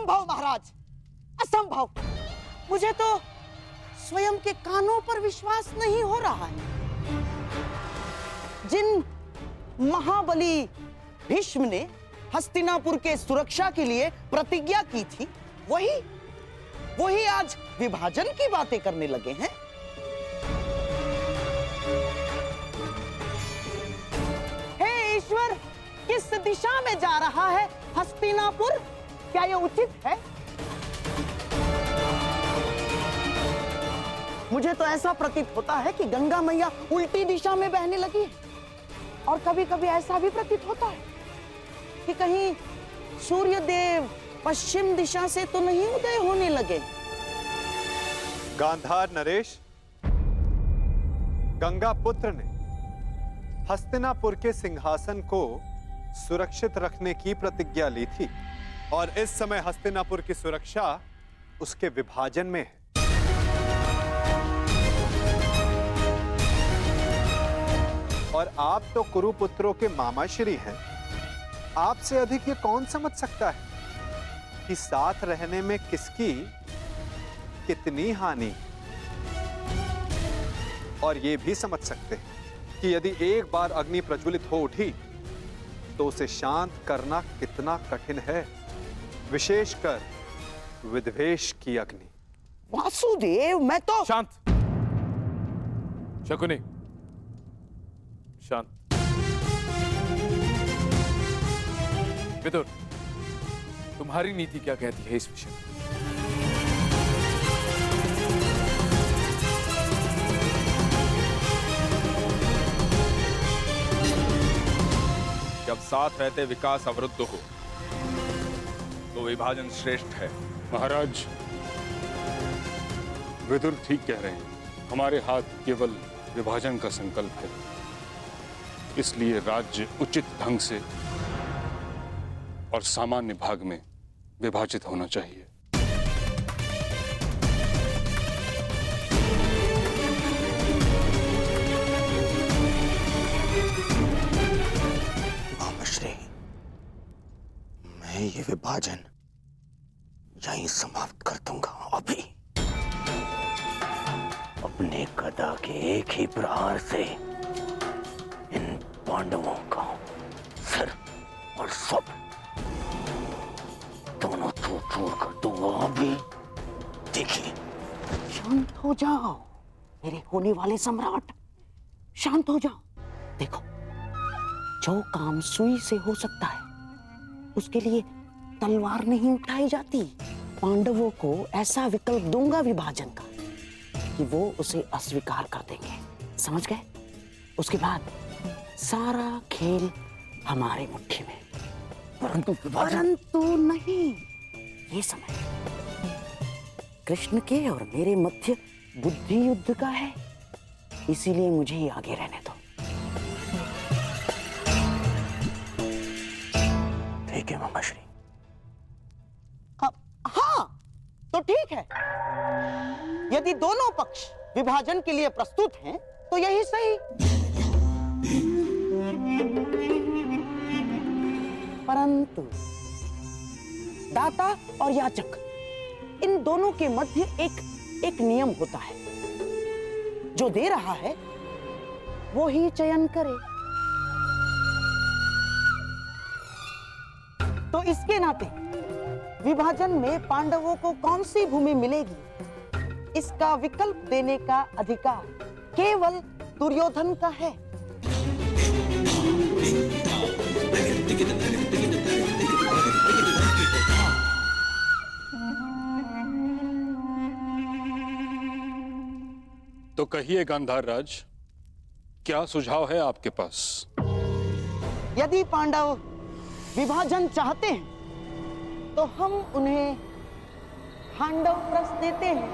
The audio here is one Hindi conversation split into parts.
असंभव महाराज, असंभव। मुझे तो स्वयं के कानों पर विश्वास नहीं हो रहा है। जिन महाबली भीष्म ने हस्तिनापुर के सुरक्षा के लिए प्रतिज्ञा की थी, वही आज विभाजन की बातें करने लगे हैं। हे ईश्वर, किस दिशा में जा रहा है हस्तिनापुर? क्या यह उचित है? मुझे तो ऐसा प्रतीत होता है कि गंगा मैया उल्टी दिशा में बहने लगी है। और कभी-कभी ऐसा भी प्रतीत होता है कि कहीं सूर्य देव पश्चिम दिशा से तो नहीं उदय होने लगे। गांधार नरेश, गंगा पुत्र ने हस्तिनापुर के सिंहासन को सुरक्षित रखने की प्रतिज्ञा ली थी और इस समय हस्तिनापुर की सुरक्षा उसके विभाजन में है। और आप तो कुरुपुत्रों के मामाश्री हैं। आपसे अधिक ये कौन समझ सकता है कि साथ रहने में किसकी कितनी हानि। और ये भी समझ सकते हैं कि यदि एक बार अग्नि प्रज्वलित हो उठी तो उसे शांत करना कितना कठिन है, विशेषकर विद्वेष की अग्नि। वासुदेव, मैं तो शांत। शकुनी, शांत। विदुर, तुम्हारी नीति क्या कहती है इस विषय में? जब साथ रहते विकास अवरुद्ध हो तो विभाजन श्रेष्ठ है। महाराज, विदुर ठीक कह रहे हैं। हमारे हाथ केवल विभाजन का संकल्प है, इसलिए राज्य उचित ढंग से और सामान्य भाग में विभाजित होना चाहिए। मामाश्री, मैं ये विभाजन यहीं समाप्त कर दूंगा। अभी अपने गदा के एक ही प्रहार से इन पांडवों का सिर और सब दोनों चूर-चूर कर दूंगा। अभी देखिए। शांत हो जाओ मेरे होने वाले सम्राट, शांत हो जाओ। देखो, जो काम सुई से हो सकता है उसके लिए तलवार नहीं उठाई जाती। पांडवों को ऐसा विकल्प दूंगा विभाजन का कि वो उसे अस्वीकार कर देंगे, समझ गए? उसके बाद सारा खेल हमारे मुट्ठी में। परंतु नहीं, ये समय कृष्ण के और मेरे मध्य बुद्धि युद्ध का है, इसीलिए मुझे ही आगे रहने दो। ठीक है मामाश्री। हाँ, तो ठीक है। यदि दोनों पक्ष विभाजन के लिए प्रस्तुत हैं, तो यही सही। परंतु दाता और याचक, इन दोनों के मध्य एक नियम होता है। जो दे रहा है वो ही चयन करे। तो इसके नाते विभाजन में पांडवों को कौन सी भूमि मिलेगी, इसका विकल्प देने का अधिकार केवल दुर्योधन का है। तो कहिए गांधार राज, क्या सुझाव है आपके पास? यदि पांडव विभाजन चाहते हैं तो हम उन्हें पांडव प्रस्थ देते हैं।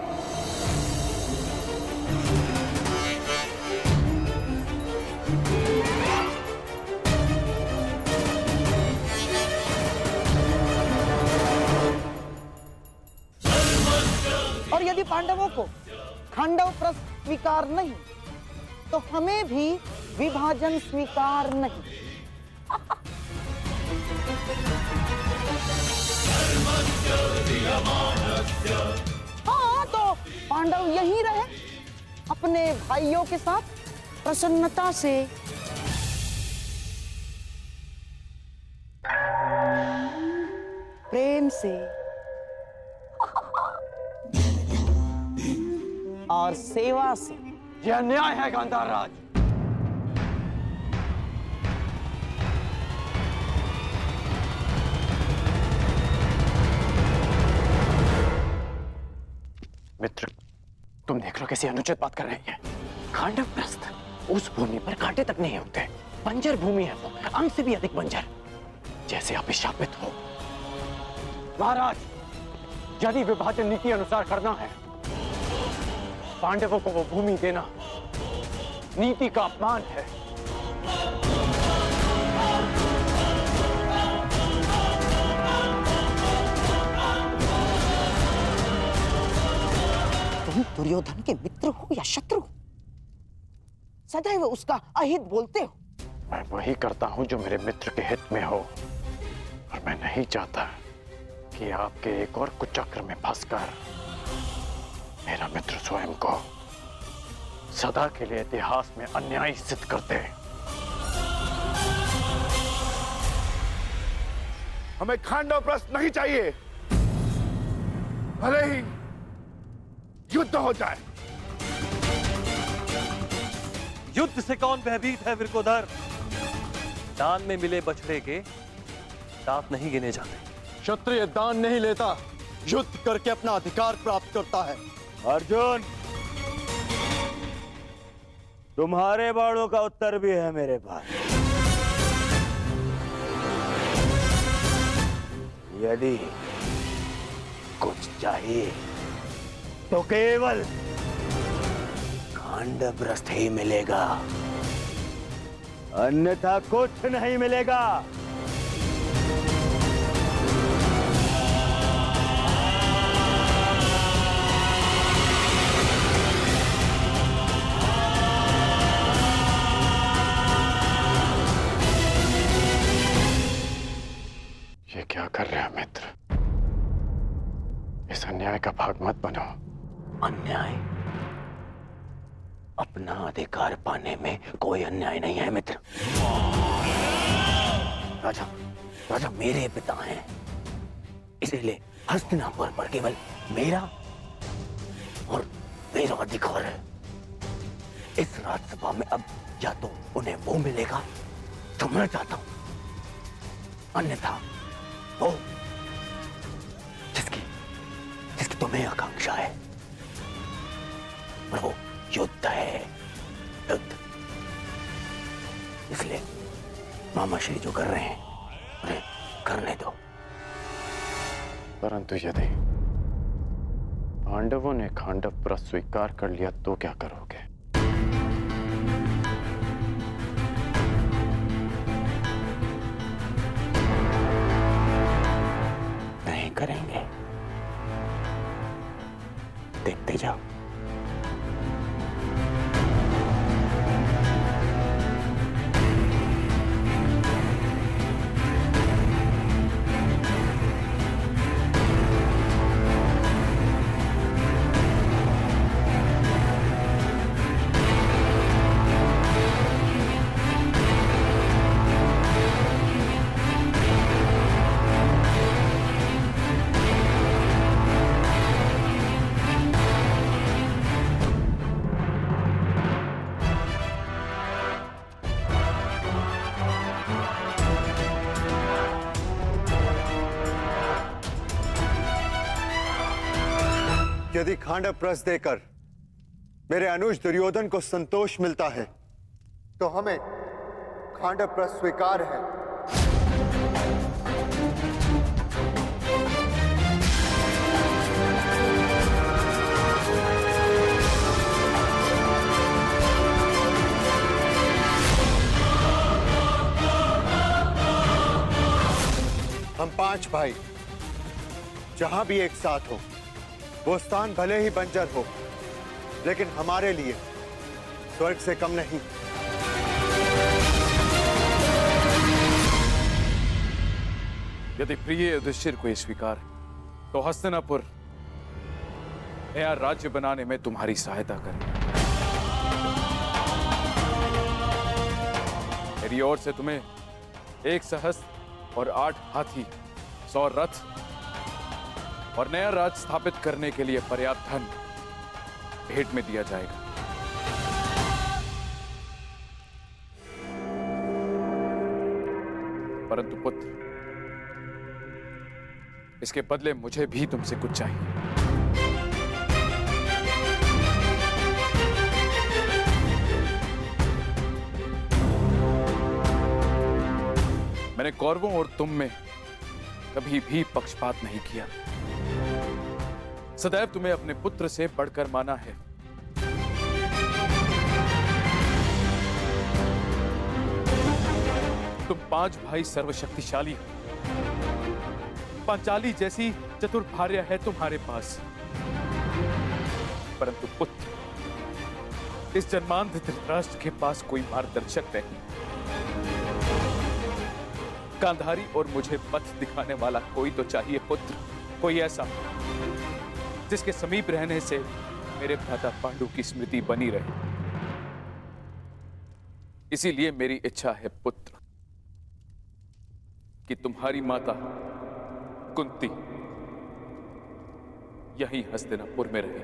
और यदि पांडवों को खांडव प्रस्थ स्वीकार नहीं तो हमें भी विभाजन स्वीकार नहीं। हाँ, तो पांडव यहीं रहे अपने भाइयों के साथ प्रसन्नता से। प्रेम से और सेवा से। यह अन्याय है गांधार राज। मित्र, तुम देख लो कैसी अनुचित बात कर रही है। खांडव प्रस्थ उस भूमि पर कांटे तक नहीं उगते, बंजर भूमि है वो, अंग से भी अधिक बंजर, जैसे आप शापित हो। महाराज, यदि विभाजन नीति अनुसार करना है, पांडवों को वो भूमि देना नीति का अपमान है। तुम दुर्योधन के मित्र हो या शत्रु? सदैव उसका अहित बोलते हो। मैं वही करता हूं जो मेरे मित्र के हित में हो, और मैं नहीं चाहता कि आपके एक और कुचक्र में फंसकर मेरा मित्र स्वयं को सदा के लिए इतिहास में अन्यायी सिद्ध कर दे। हमें खांडव प्रस्थ नहीं चाहिए, भले ही युद्ध हो जाए। युद्ध से कौन भयभीत है विरकोधर? दान में मिले बछड़े के दांत नहीं गिने जाते। क्षत्रिय दान नहीं लेता, युद्ध करके अपना अधिकार प्राप्त करता है। अर्जुन, तुम्हारे बाणों का उत्तर भी है मेरे पास। यदि कुछ चाहिए तो केवल खांडवप्रस्थ ही मिलेगा, अन्यथा कुछ नहीं मिलेगा। ये क्या कर रहे हो मित्र? इस अन्याय का भाग मत बनो। अन्याय? अपना अधिकार पाने में कोई अन्याय नहीं है मित्र। राजा, राजा मेरे पिता हैं, इसीलिए हस्तिनापुर पर केवल मेरा और मेरा अधिकार है। इस राजसभा में अब या तो उन्हें वो मिलेगा जो मैं चाहता हूं, अन्यथा वो जिसकी तुम्हें आकांक्षा है। प्रभु, युद्ध है, युद्ध। इसलिए मामा श्री जो कर रहे हैं उन्हें करने दो। परंतु यदि पांडवों ने खांडव प्रस्थ स्वीकार कर लिया तो क्या करोगे? नहीं करेंगे, देखते जाओ। यदि खांडव प्रस्थ देकर मेरे अनुज दुर्योधन को संतोष मिलता है तो हमें खांडव प्रस्थ स्वीकार है। हम 5 भाई जहां भी एक साथ हो, वो स्थान भले ही बंजर हो, लेकिन हमारे लिए स्वर्ग से कम नहीं। यदि प्रिय युधिष्ठिर को ये स्वीकार है तो हस्तिनापुर नया राज्य बनाने में तुम्हारी सहायता करें। मेरी ओर से तुम्हें 1 सहस्त्र और 8 हाथी, 100 रथ और नया राज स्थापित करने के लिए पर्याप्त धन भेंट में दिया जाएगा। परंतु पुत्र, इसके बदले मुझे भी तुमसे कुछ चाहिए। मैंने कौरवों और तुम में कभी भी पक्षपात नहीं किया। सदैव तुम्हें अपने पुत्र से बढ़कर माना है। तुम 5 भाई सर्वशक्तिशाली हो। पांचाली जैसी चतुर भार्य है तुम्हारे पास, परंतु पुत्र, इस जन्मांध धृतराष्ट्र के पास कोई मार्गदर्शक नहीं। गांधारी और मुझे पथ दिखाने वाला कोई तो चाहिए पुत्र, कोई ऐसा जिसके समीप रहने से मेरे भ्राता पांडु की स्मृति बनी रहे। इसीलिए मेरी इच्छा है पुत्र कि तुम्हारी माता कुंती यहीं हस्तिनापुर में रहे।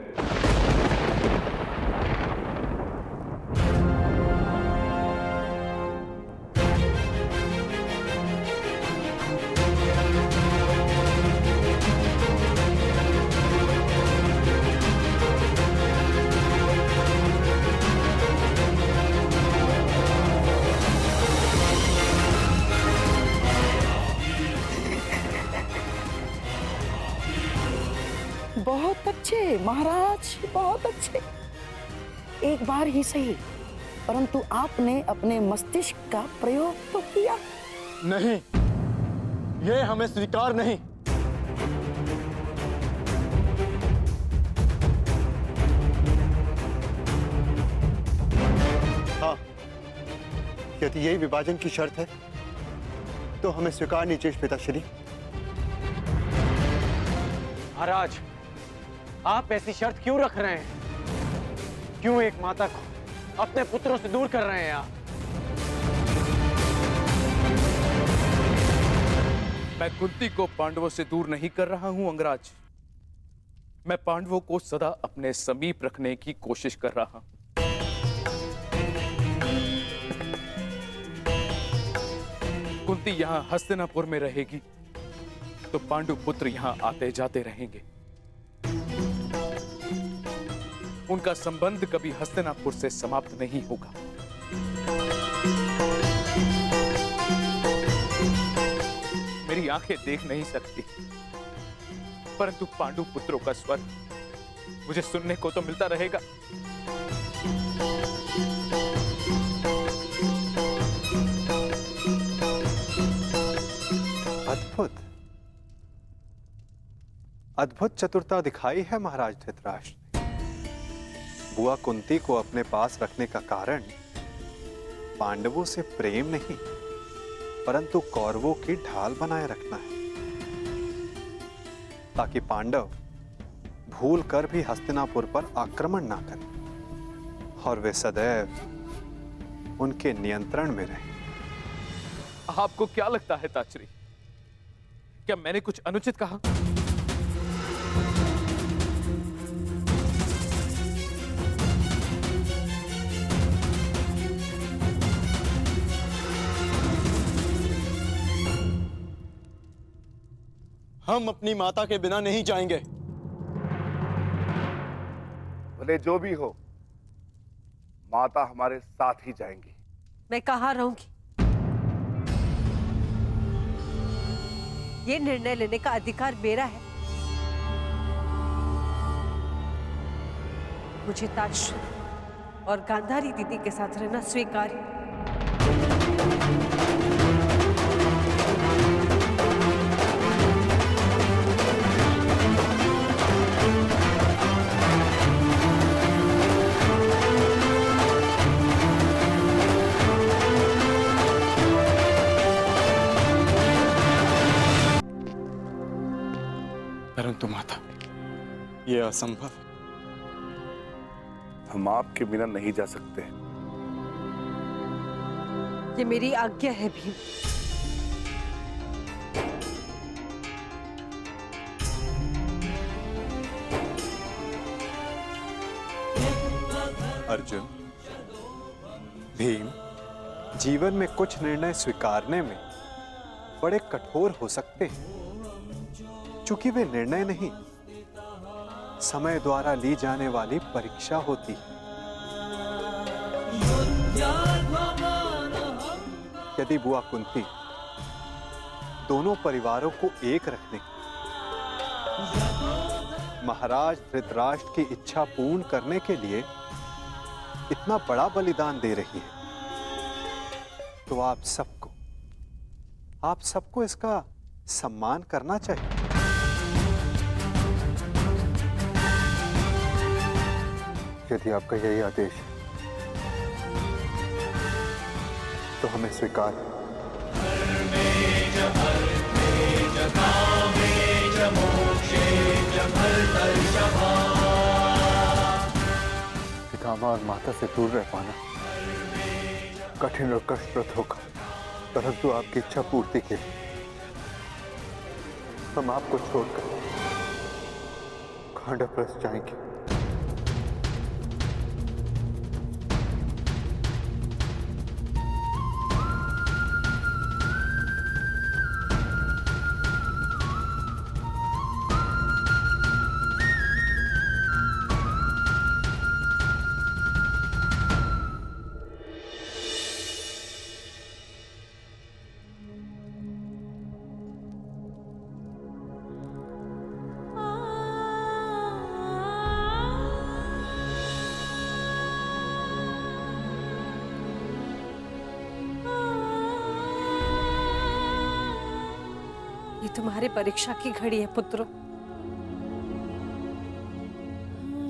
बहुत अच्छे महाराज, बहुत अच्छे। एक बार ही सही, परंतु आपने अपने मस्तिष्क का प्रयोग तो किया। नहीं, ये हमें स्वीकार नहीं। हाँ, यदि यही विभाजन की शर्त है तो हमें स्वीकार नहीं चेश पिताश्री। महाराज, आप ऐसी शर्त क्यों रख रहे हैं? क्यों एक माता को अपने पुत्रों से दूर कर रहे हैं आप? मैं कुंती को पांडवों से दूर नहीं कर रहा हूं अंगराज। मैं पांडवों को सदा अपने समीप रखने की कोशिश कर रहा हूं। कुंती यहां हस्तिनापुर में रहेगी तो पांडु पुत्र यहां आते जाते रहेंगे। उनका संबंध कभी हस्तिनापुर से समाप्त नहीं होगा। मेरी आंखें देख नहीं सकती, परंतु पांडु पुत्रों का स्वर मुझे सुनने को तो मिलता रहेगा। अद्भुत अद्भुत चतुरता दिखाई है महाराज धृतराष्ट्र ने। बुआ कुंती को अपने पास रखने का कारण पांडवों से प्रेम नहीं, परंतु कौरवों की ढाल बनाए रखना है, ताकि पांडव भूल कर भी हस्तिनापुर पर आक्रमण ना करें और वे सदैव उनके नियंत्रण में रहें। आपको क्या लगता है ताचरी, क्या मैंने कुछ अनुचित कहा? हम अपनी माता के बिना नहीं जाएंगे। भले जो भी हो, माता हमारे साथ ही जाएंगी। मैं कहाँ रहूंगी? ये निर्णय लेने का अधिकार मेरा है। मुझे ताजश्री और गांधारी दीदी के साथ रहना स्वीकार है। परंतु माता, यह असंभव है। हम आपके बिना नहीं जा सकते। ये मेरी आज्ञा है भीम। अर्जुन, भीम जीवन में कुछ निर्णय स्वीकारने में बड़े कठोर हो सकते हैं, क्योंकि वे निर्णय नहीं, समय द्वारा ली जाने वाली परीक्षा होती है। यदि बुआ कुंती दोनों परिवारों को एक रखने, महाराज धृतराष्ट्र की इच्छा पूर्ण करने के लिए इतना बड़ा बलिदान दे रही है, तो आप सबको इसका सम्मान करना चाहिए। यदि आपका यही आदेश है तो हमें स्वीकार है। पितामह और माता से दूर रह पाना कठिन और कष्टप्रद होगा, परंतु आपकी इच्छा पूर्ति के लिए हम आपको छोड़कर खांडवप्रस्थ जाएंगे। ये तुम्हारी परीक्षा की घड़ी है पुत्रों।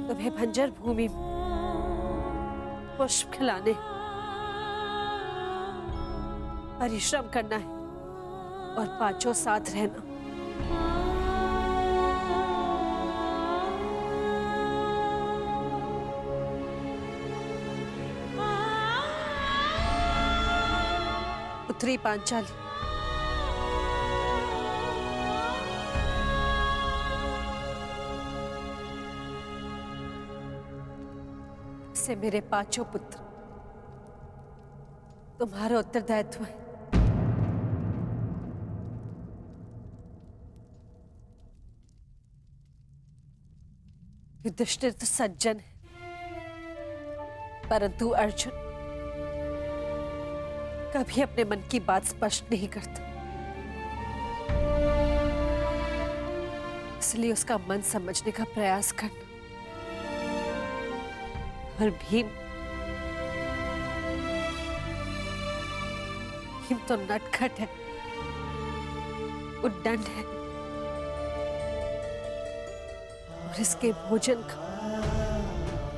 तुम्हें बंजर भूमि में पुष्प खिलाने, परिश्रम करना है और पांचों साथ रहना। पुत्री पांचाली, से मेरे पांचों पुत्र तुम्हारा उत्तरदायित्व है। युधिष्ठिर तो सज्जन है, परंतु अर्जुन कभी अपने मन की बात स्पष्ट नहीं करता, इसलिए उसका मन समझने का प्रयास करना। और भीम तो नटखट है, उद्दंड है और इसके भोजन का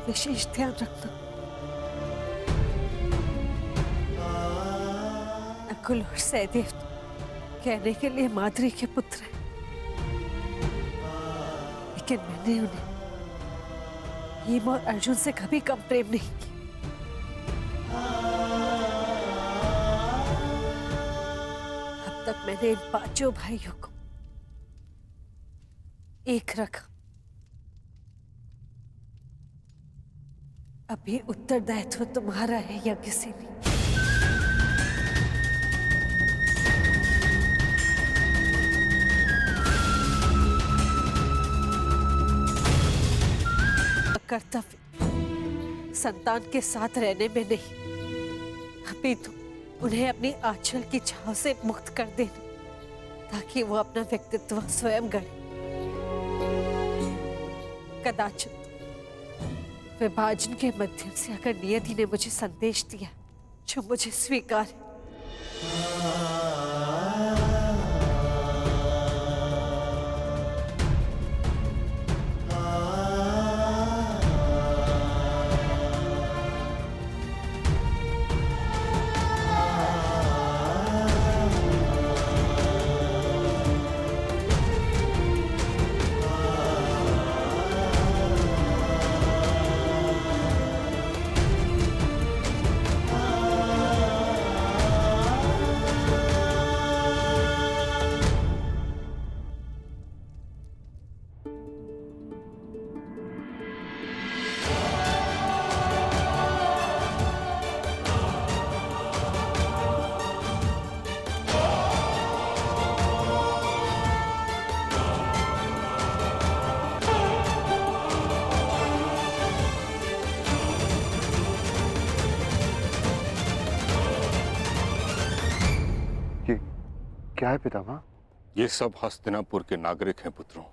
विशेष ध्यान रखना। नकुल और सहदेव कहने के लिए माद्री के पुत्र हैं, लेकिन मैंने उन्हें भीम और अर्जुन से कभी कम प्रेम नहीं किया। अब तक मैंने इन पांचों भाइयों को एक रखा, अभी उत्तरदायित्व तुम्हारा है या किसी नहीं। कर्तव्य संतान के साथ रहने में नहीं, अभी तो उन्हें अपनी आंचल की छाव से मुक्त कर देना, ताकि वो अपना व्यक्तित्व स्वयं गढ़े। कदाचित विभाजन के माध्यम से अगर नियति ने मुझे संदेश दिया जो मुझे स्वीकार है, क्या है पितामह? ये सब हस्तिनापुर के नागरिक हैं पुत्रों।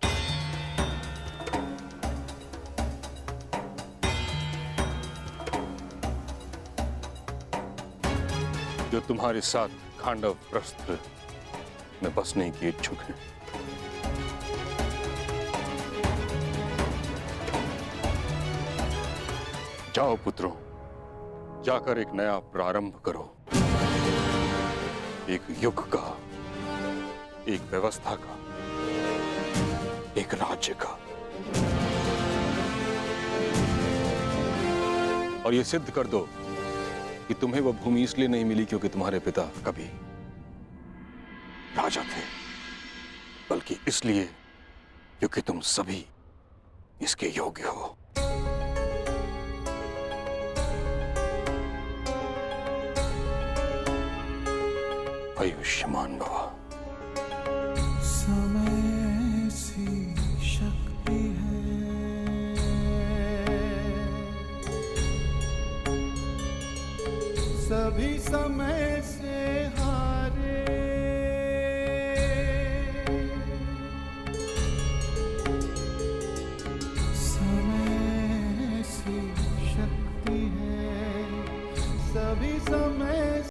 जो तुम्हारे साथ खांडव प्रस्थ में बसने की इच्छुक हैं। जाओ पुत्रों, जाकर एक नया प्रारंभ करो, एक युग का, एक व्यवस्था का, एक राज्य का। और ये सिद्ध कर दो कि तुम्हें वह भूमि इसलिए नहीं मिली क्योंकि तुम्हारे पिता कभी राजा थे, बल्कि इसलिए क्योंकि तुम सभी इसके योग्य हो। आयुष्मान भव। समय सी शक्ति है, सभी समय से हारे, समय सी शक्ति है, सभी समय